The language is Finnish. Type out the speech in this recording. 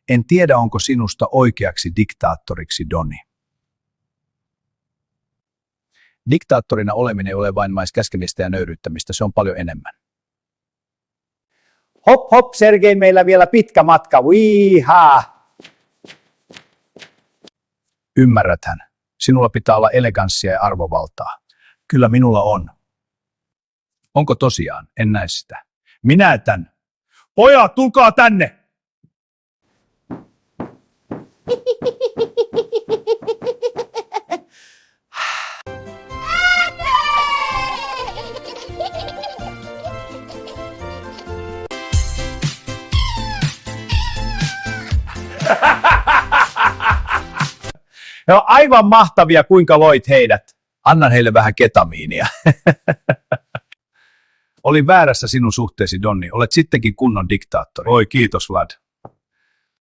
En tiedä, onko sinusta oikeaksi diktaattoriksi, Doni. Diktaattorina oleminen ei ole vain mais käskemistä ja nöyryyttämistä, se on paljon enemmän. Hop hop, Sergei, meillä vielä pitkä matka. Viihaa! Ymmärräthän. Sinulla pitää olla eleganssia ja arvovaltaa. Kyllä minulla on. Onko tosiaan? En näe sitä. Minä tän. Pojat, tulkaa tänne! Ne on aivan mahtavia, kuinka loit heidät. Annan heille vähän ketamiinia. Olin väärässä sinun suhteesi, Donni. Olet sittenkin kunnon diktaattori. Oi, kiitos, Vlad.